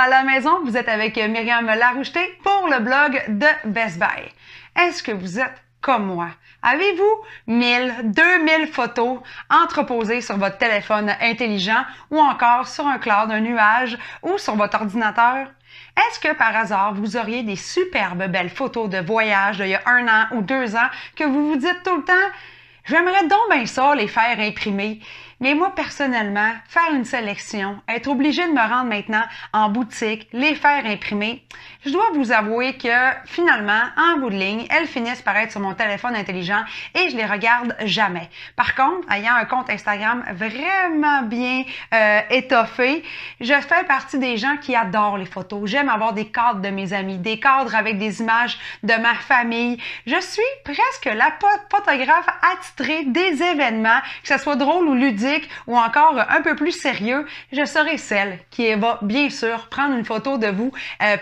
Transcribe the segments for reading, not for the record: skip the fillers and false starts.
à la maison, vous êtes avec Myriam Laroucheté pour le blog de Best Buy. Est-ce que vous êtes comme moi? Avez-vous 1000, 2000 photos entreposées sur votre téléphone intelligent ou encore sur un cloud, un nuage ou sur votre ordinateur? Est-ce que par hasard, vous auriez des superbes belles photos de voyage d'il y a 1 an ou 2 ans que vous vous dites tout le temps « J'aimerais donc bien ça les faire imprimer ». Mais moi, personnellement, faire une sélection, être obligé de me rendre maintenant en boutique, les faire imprimer, je dois vous avouer que finalement, en bout de ligne, elles finissent par être sur mon téléphone intelligent et je les regarde jamais. Par contre, ayant un compte Instagram vraiment bien étoffé, je fais partie des gens qui adorent les photos. J'aime avoir des cadres de mes amis, des cadres avec des images de ma famille. Je suis presque la photographe attitrée des événements, que ce soit drôle ou ludique, ou encore un peu plus sérieux, je serai celle qui va bien sûr prendre une photo de vous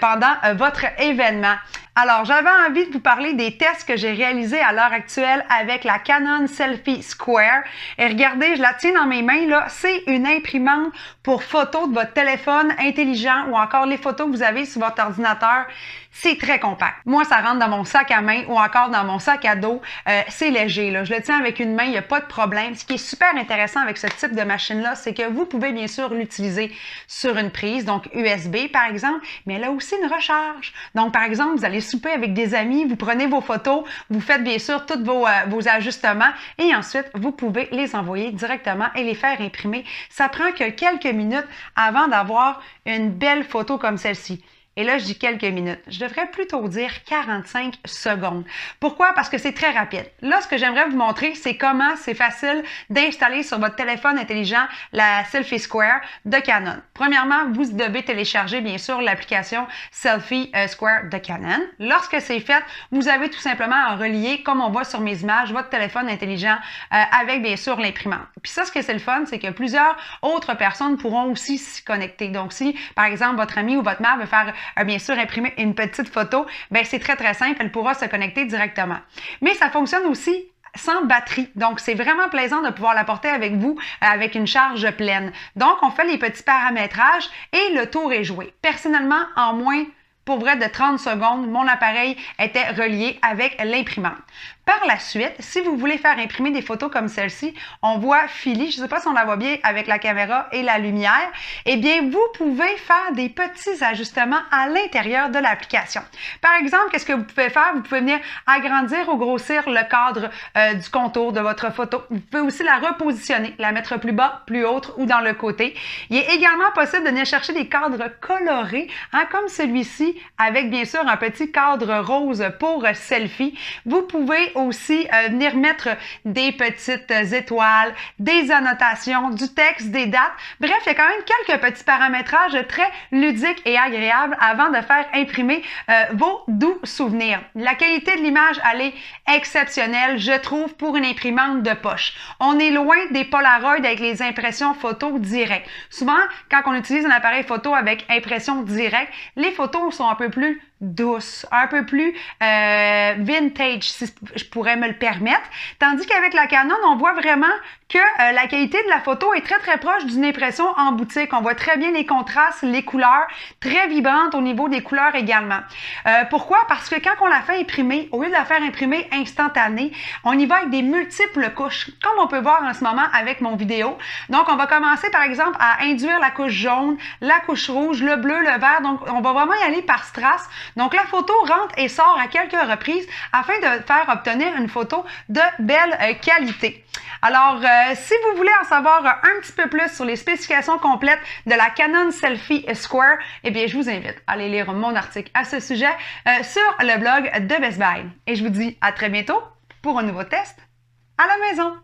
pendant votre événement. Alors, j'avais envie de vous parler des tests que j'ai réalisés à l'heure actuelle avec la Canon Selfie Square. Et regardez, je la tiens dans mes mains, là. C'est une imprimante pour photos de votre téléphone intelligent ou encore les photos que vous avez sur votre ordinateur. C'est très compact. Moi, ça rentre dans mon sac à main ou encore dans mon sac à dos. C'est léger, là. Je le tiens avec une main, il n'y a pas de problème. Ce qui est super intéressant avec ce type de machine-là, c'est que vous pouvez bien sûr l'utiliser sur une prise, donc USB par exemple, mais elle a aussi une recharge. Donc, par exemple, vous allez souper avec des amis, vous prenez vos photos, vous faites bien sûr tous vos ajustements et ensuite, vous pouvez les envoyer directement et les faire imprimer. Ça prend que quelques minutes avant d'avoir une belle photo comme celle-ci. Et là, je dis quelques minutes. Je devrais plutôt dire 45 secondes. Pourquoi? Parce que c'est très rapide. Là, ce que j'aimerais vous montrer, c'est comment c'est facile d'installer sur votre téléphone intelligent la Selfie Square de Canon. Premièrement, vous devez télécharger, bien sûr, l'application Selfie Square de Canon. Lorsque c'est fait, vous avez tout simplement à relier, comme on voit sur mes images, votre téléphone intelligent avec, bien sûr, l'imprimante. Puis ça, ce que c'est le fun, c'est que plusieurs autres personnes pourront aussi s'y connecter. Donc, si, par exemple, votre ami ou votre mère veut faire bien sûr imprimer une petite photo, bien c'est très très simple, elle pourra se connecter directement. Mais ça fonctionne aussi sans batterie. Donc, c'est vraiment plaisant de pouvoir l'apporter avec vous avec une charge pleine. Donc, on fait les petits paramétrages et le tour est joué. Personnellement, en moins pour vrai de 30 secondes, mon appareil était relié avec l'imprimante. Par la suite, si vous voulez faire imprimer des photos comme celle-ci, on voit Philly, je ne sais pas si on la voit bien avec la caméra et la lumière, eh bien, vous pouvez faire des petits ajustements à l'intérieur de l'application. Par exemple, qu'est-ce que vous pouvez faire? Vous pouvez venir agrandir ou grossir le cadre du contour de votre photo. Vous pouvez aussi la repositionner, la mettre plus bas, plus haute ou dans le côté. Il est également possible de venir chercher des cadres colorés, comme celui-ci, avec bien sûr un petit cadre rose pour selfie. Vous pouvez aussi venir mettre des petites étoiles, des annotations, du texte, des dates. Bref, il y a quand même quelques petits paramétrages très ludiques et agréables avant de faire imprimer vos doux souvenirs. La qualité de l'image, elle est exceptionnelle, je trouve, pour une imprimante de poche. On est loin des Polaroid avec les impressions photos directes. Souvent, quand on utilise un appareil photo avec impression directe, les photos sont un peu plus douce, un peu plus vintage, si je pourrais me le permettre. Tandis qu'avec la Canon, on voit vraiment que la qualité de la photo est très, très proche d'une impression en boutique. On voit très bien les contrastes, les couleurs, très vibrantes au niveau des couleurs également. Pourquoi? Parce que quand on la fait imprimer, au lieu de la faire imprimer instantanée, on y va avec des multiples couches, comme on peut voir en ce moment avec mon vidéo. Donc, on va commencer, par exemple, à induire la couche jaune, la couche rouge, le bleu, le vert. Donc, on va vraiment y aller par strass. Donc, la photo rentre et sort à quelques reprises afin de faire obtenir une photo de belle qualité. Alors, si vous voulez en savoir un petit peu plus sur les spécifications complètes de la Canon Selfie Square, eh bien, je vous invite à aller lire mon article à ce sujet sur le blog de Best Buy. Et je vous dis à très bientôt pour un nouveau test à la maison.